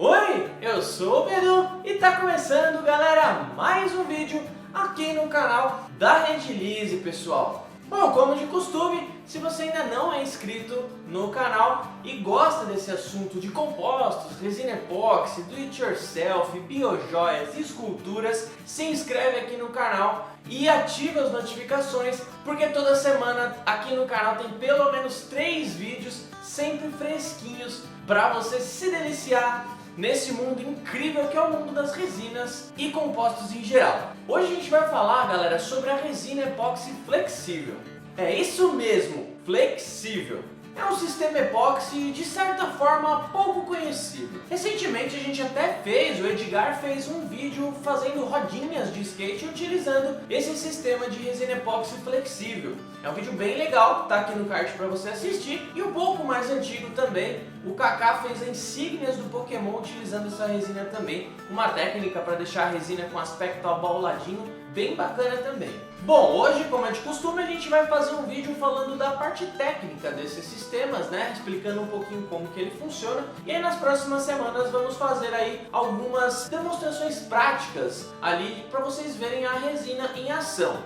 Oi, eu sou o Pedro e tá começando, galera, mais um vídeo aqui no canal da Redilize, pessoal. Bom, como de costume, se você ainda não é inscrito no canal e gosta desse assunto de compostos, resina epóxi, do it yourself, biojoias e esculturas, se inscreve aqui no canal e ativa as notificações, porque toda semana aqui no canal tem pelo menos 3 vídeos sempre fresquinhos para você se deliciar nesse mundo incrível que é o mundo das resinas e compostos em geral. Hoje a gente vai falar, galera, sobre a resina epóxi flexível. É isso mesmo, flexível. É um sistema epóxi de certa forma pouco conhecido. Recentemente a gente até o Edgar fez um vídeo fazendo rodinhas de skate utilizando esse sistema de resina epóxi flexível. É um vídeo bem legal, tá aqui no card para você assistir. E um pouco mais antigo também, o Kaká fez insígnias do Pokémon utilizando essa resina também. Uma técnica para deixar a resina com aspecto abauladinho, bem bacana também. Bom, hoje, como é de costume, a gente vai fazer um vídeo falando da parte técnica desses sistemas, né? Explicando um pouquinho como que ele funciona. E aí nas próximas semanas vamos fazer aí algumas demonstrações práticas ali para vocês verem a resina em ação.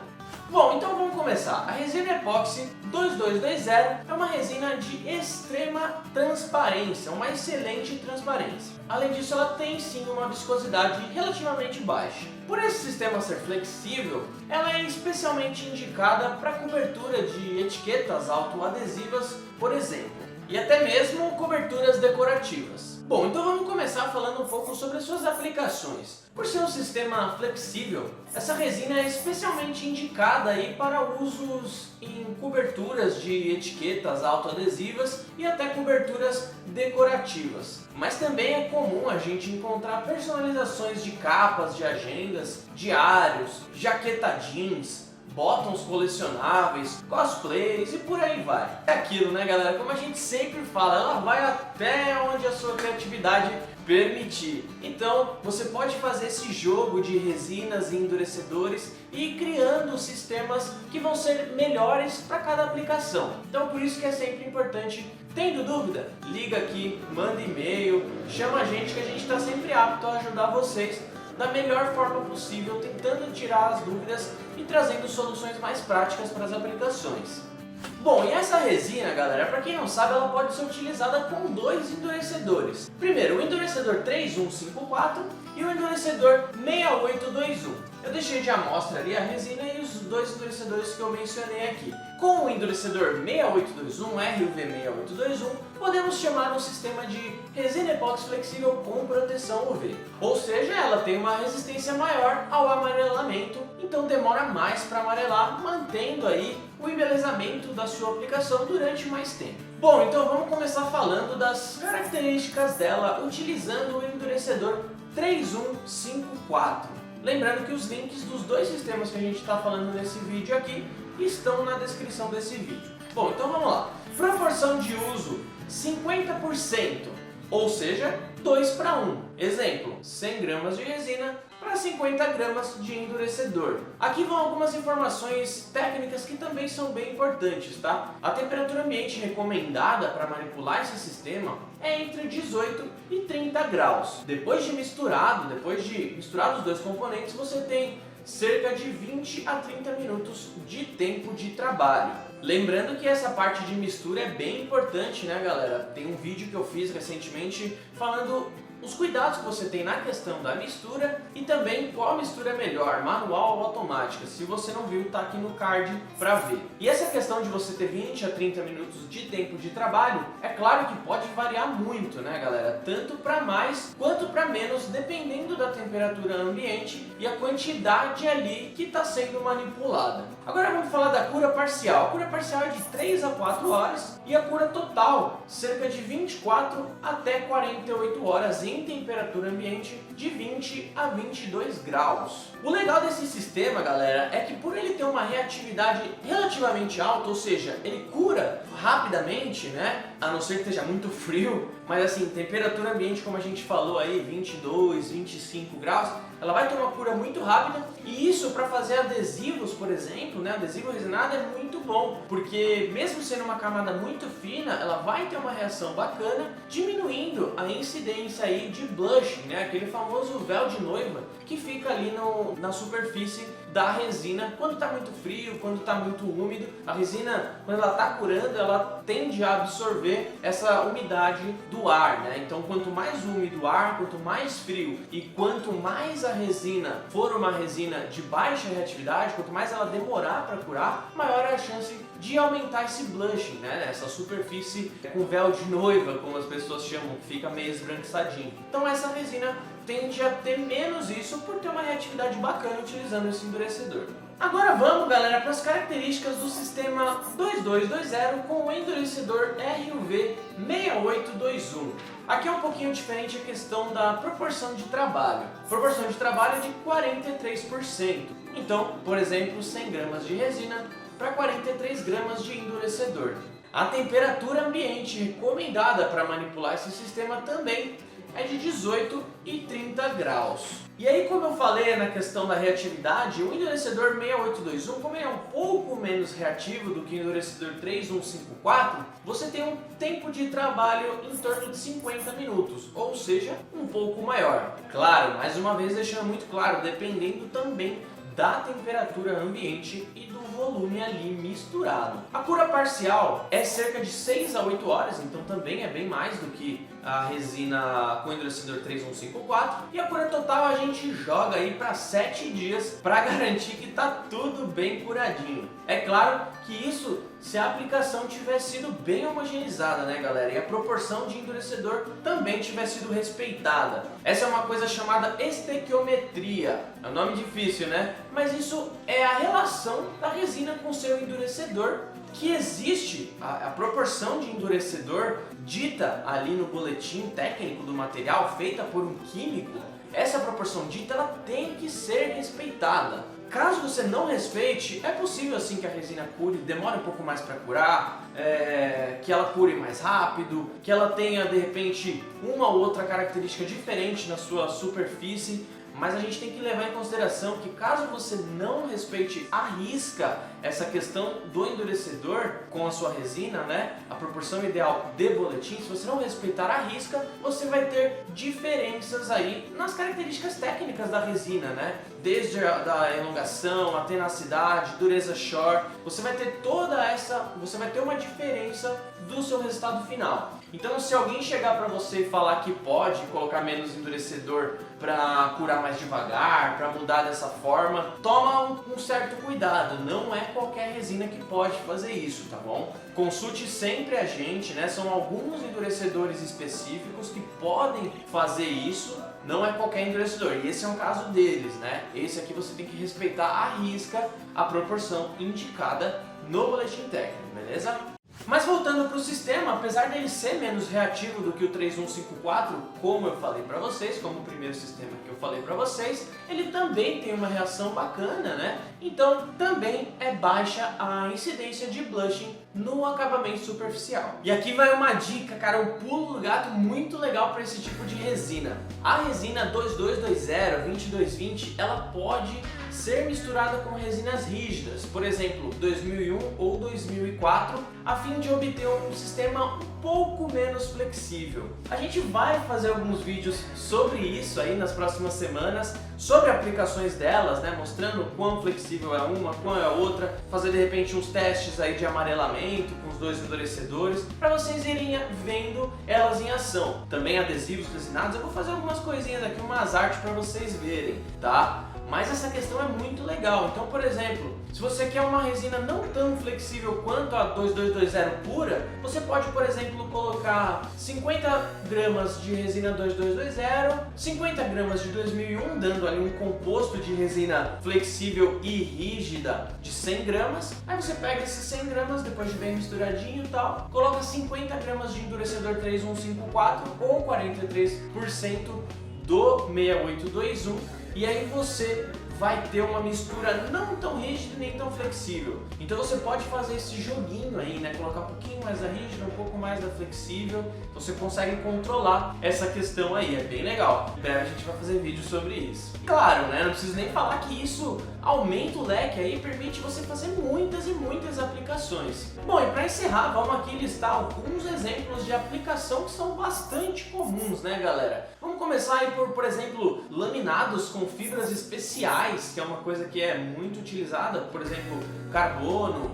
Bom, então vamos começar. A resina epóxi 2220 é uma resina de extrema transparência, uma excelente transparência. Além disso, ela tem sim uma viscosidade relativamente baixa. Por esse sistema ser flexível, ela é especialmente indicada para cobertura de etiquetas autoadesivas, por exemplo, e até mesmo coberturas decorativas. Bom, então vamos começar falando um pouco sobre suas aplicações. Por ser um sistema flexível, essa resina é especialmente indicada aí para usos em coberturas de etiquetas autoadesivas e até coberturas decorativas. Mas também é comum a gente encontrar personalizações de capas de agendas, diários, jaqueta jeans, bottoms colecionáveis, cosplays e por aí vai. É aquilo, né, galera? Como a gente sempre fala, ela vai até onde a sua criatividade permitir. Então, você pode fazer esse jogo de resinas e endurecedores e ir criando sistemas que vão ser melhores para cada aplicação. Então, por isso que é sempre importante. Tendo dúvida? Liga aqui, manda e-mail, chama a gente que a gente está sempre apto a ajudar vocês da melhor forma possível, tentando tirar as dúvidas e trazendo soluções mais práticas para as aplicações. Bom, e essa resina, galera, para quem não sabe, ela pode ser utilizada com 2 endurecedores. Primeiro, o endurecedor 3154 e o endurecedor 6821. Eu deixei de amostra ali a resina e os 2 endurecedores que eu mencionei aqui. Com o endurecedor 6821, RUV6821, podemos chamar um sistema de resina epóxi flexível com proteção UV. Ou seja, ela tem uma resistência maior ao amarelamento, então demora mais para amarelar, mantendo aí o embelezamento da sua aplicação durante mais tempo. Bom, então vamos começar falando das características dela utilizando o endurecedor 3154. Lembrando que os links dos 2 sistemas que a gente está falando nesse vídeo aqui estão na descrição desse vídeo. Bom, então vamos lá. Proporção de uso 50%, ou seja, 2 para 1. Exemplo, 100 gramas de resina para 50 gramas de endurecedor. Aqui vão algumas informações técnicas que também são bem importantes, tá? A temperatura ambiente recomendada para manipular esse sistema é entre 18 e 30 graus. Depois de misturar os 2 componentes, você tem cerca de 20 a 30 minutos de tempo de trabalho. Lembrando que essa parte de mistura é bem importante, né, galera? Tem um vídeo que eu fiz recentemente falando os cuidados que você tem na questão da mistura e também qual mistura é melhor, manual ou automática. Se você não viu, tá aqui no card para ver. E essa questão de você ter 20 a 30 minutos de tempo de trabalho, é claro que pode variar muito, né, galera? Tanto para mais quanto para menos, dependendo da temperatura ambiente e a quantidade ali que está sendo manipulada. Agora vamos falar da cura parcial. A cura parcial é de 3 a 4 horas e a cura total cerca de 24 até 48 horas em temperatura ambiente de 20 a 22 graus. O legal desse sistema, galera, é que por ele ter uma reatividade relativamente alta, ou seja, ele cura rapidamente, né? A não ser que esteja muito frio, mas assim, temperatura ambiente, como a gente falou aí, 22, 25 graus, ela vai ter uma cura muito rápida, e isso para fazer adesivos, por exemplo, né, adesivo resinado é muito bom, porque mesmo sendo uma camada muito fina, ela vai ter uma reação bacana, diminuindo a incidência aí de blushing, né, aquele famoso véu de noiva que fica ali na superfície da resina quando está muito frio, quando está muito úmido. A resina, quando ela está curando, ela tende a absorver essa umidade do ar, né? Então quanto mais úmido o ar, quanto mais frio e quanto mais a resina for uma resina de baixa reatividade, quanto mais ela demorar para curar, maior é a chance de aumentar esse blushing, né? Essa superfície com véu de noiva, como as pessoas chamam, que fica meio esbranquiçadinho. Então essa resina tende a ter menos isso por ter uma reatividade bacana utilizando esse endurecedor. Agora vamos, galera, para as características do sistema 2220 com o endurecedor RUV 6821. Aqui é um pouquinho diferente a questão da proporção de trabalho. A proporção de trabalho é de 43%. Então, por exemplo, 100 gramas de resina para 43 gramas de endurecedor. A temperatura ambiente recomendada para manipular esse sistema também é de 18 e 30 graus. E aí, como eu falei na questão da reatividade, o endurecedor 6821, como ele é um pouco menos reativo do que o endurecedor 3154, você tem um tempo de trabalho em torno de 50 minutos, ou seja, um pouco maior. Claro, mais uma vez deixando muito claro, dependendo também da temperatura ambiente e do volume ali misturado. A cura parcial é cerca de 6 a 8 horas, então também é bem mais do que a resina com endurecedor 3154. E a cura total a gente joga aí para 7 dias para garantir que tá tudo bem curadinho. É claro que isso se a aplicação tiver sido bem homogeneizada, né, galera? E a proporção de endurecedor também tiver sido respeitada. Essa é uma coisa chamada estequiometria. É um nome difícil, né? Mas isso é a relação da resina com o seu endurecedor, que existe a proporção de endurecedor dita ali no boletim técnico do material, feita por um químico. Essa proporção dita, ela tem que ser respeitada. Caso você não respeite, é possível assim que a resina cure, demore um pouco mais para curar, que ela cure mais rápido, que ela tenha de repente uma ou outra característica diferente na sua superfície. Mas a gente tem que levar em consideração que caso você não respeite à risca essa questão do endurecedor com a sua resina, né, a proporção ideal de boletim, se você não respeitar à risca, você vai ter diferenças aí nas características técnicas da resina, né? Desde a elongação, a tenacidade, dureza shore, você vai ter você vai ter uma diferença do seu resultado final. Então, se alguém chegar para você e falar que pode colocar menos endurecedor para curar mais devagar, para mudar dessa forma, toma um certo cuidado. Não é qualquer resina que pode fazer isso, tá bom? Consulte sempre a gente, né? São alguns endurecedores específicos que podem fazer isso. Não é qualquer endurecedor, e esse é um caso deles, né? Esse aqui você tem que respeitar à risca a proporção indicada no boletim técnico, beleza? Mas voltando para o sistema, apesar dele ser menos reativo do que o 3154, como eu falei para vocês, como o primeiro sistema que eu falei para vocês, ele também tem uma reação bacana, né? Então também é baixa a incidência de blushing no acabamento superficial. E aqui vai uma dica, cara, um pulo do gato muito legal para esse tipo de resina. A resina 2220, 2220, ela pode ser misturada com resinas rígidas, por exemplo, 2001 ou 2004, a fim de obter um sistema um pouco menos flexível. A gente vai fazer alguns vídeos sobre isso aí nas próximas semanas, sobre aplicações delas, né, mostrando quão flexível é uma, quão é a outra, fazer de repente uns testes aí de amarelamento com os dois endurecedores, para vocês irem vendo elas em ação. Também adesivos resinados, eu vou fazer algumas coisinhas aqui, umas artes para vocês verem, tá? Mas essa questão é muito legal. Então, por exemplo, se você quer uma resina não tão flexível quanto a 2220 pura, você pode, por exemplo, colocar 50 gramas de resina 2220, 50 gramas de 2001, dando ali um composto de resina flexível e rígida de 100 gramas. Aí você pega esses 100 gramas, depois de bem misturadinho e tal, coloca 50 gramas de endurecedor 3154 ou 43% do 6821, e aí você vai ter uma mistura não tão rígida nem tão flexível. Então você pode fazer esse joguinho aí, né? Colocar um pouquinho mais da rígida, um pouco mais da flexível. Então você consegue controlar essa questão aí, é bem legal. Em breve a gente vai fazer vídeo sobre isso. Claro, né? Não preciso nem falar que isso aumenta o leque aí e permite você fazer muitas e muitas aplicações. Bom, e para encerrar, vamos aqui listar alguns exemplos de aplicação que são bastante comuns, né, galera? Vamos começar aí por exemplo, laminados com fibras especiais, que é uma coisa que é muito utilizada, por exemplo, carbono,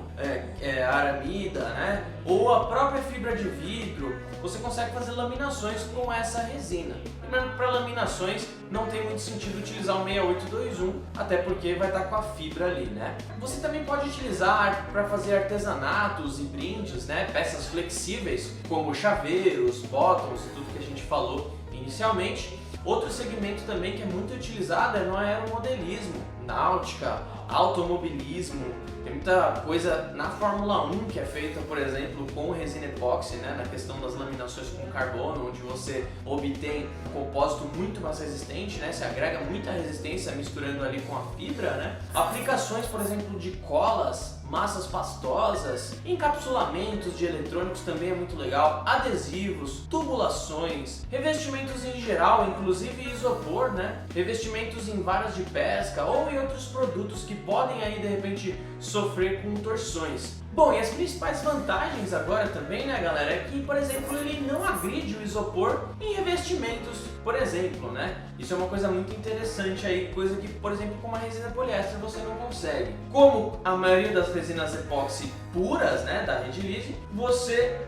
aramida, né? Ou a própria fibra de vidro. Você consegue fazer laminações com essa resina. Lembrando que para laminações não tem muito sentido utilizar o 6821, até porque vai estar com a fibra ali, né? Você também pode utilizar para fazer artesanatos e brindes, né? Peças flexíveis, como chaveiros, bottoms, tudo que a gente falou inicialmente. Outro segmento também que é muito utilizado é no aeromodelismo, náutica, automobilismo. Tem muita coisa na Fórmula 1 que é feita, por exemplo, com resina epóxi, né, na questão das laminações com carbono, onde você obtém um compósito muito mais resistente, né, se agrega muita resistência misturando ali com a fibra, né. Aplicações, por exemplo, de colas, massas pastosas, encapsulamentos de eletrônicos também é muito legal, adesivos, tubulações, revestimentos em geral, inclusive isopor, né? Revestimentos em varas de pesca ou em outros produtos que podem aí de repente sofrer com torções. Bom, e as principais vantagens agora também, né, galera, é que, por exemplo, ele não agride o isopor em revestimentos, por exemplo, né? Isso é uma coisa muito interessante aí, coisa que, por exemplo, com uma resina poliéster você não consegue. Como a maioria das resinas epóxi puras, né, da Redilize, você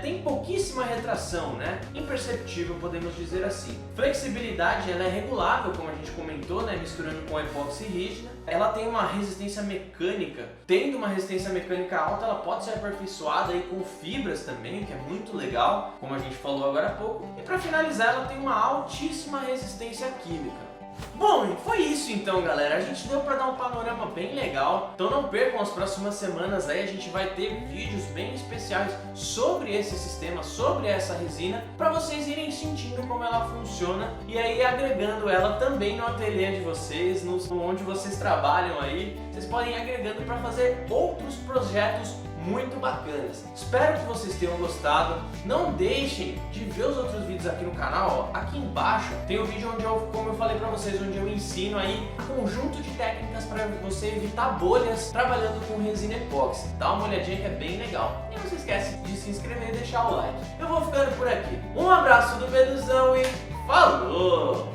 tem pouquíssima retração, né? Imperceptível, podemos dizer assim. Flexibilidade, ela é regulável, como a gente comentou, né, misturando com a epóxi rígida. Ela tem uma resistência mecânica. Tendo uma resistência mecânica alta, ela pode ser aperfeiçoada aí com fibras também, que é muito legal, como a gente falou agora há pouco. E para finalizar, ela tem uma altíssima resistência química. Bom, foi isso então, galera. A gente deu para dar um panorama bem legal. Então não percam as próximas semanas aí, a gente vai ter vídeos bem especiais sobre esse sistema, sobre essa resina, para vocês irem sentindo como ela funciona e aí agregando ela também no ateliê de vocês, onde vocês trabalham aí. Vocês podem ir agregando para fazer outros projetos muito bacanas. Espero que vocês tenham gostado. Não deixem de ver os outros vídeos aqui no canal, ó. Aqui embaixo tem o vídeo onde como eu falei pra vocês, onde eu ensino aí um conjunto de técnicas para você evitar bolhas trabalhando com resina epóxi. Dá uma olhadinha que é bem legal. E não se esquece de se inscrever e deixar o like. Eu vou ficando por aqui. Um abraço do Beduzão e falou!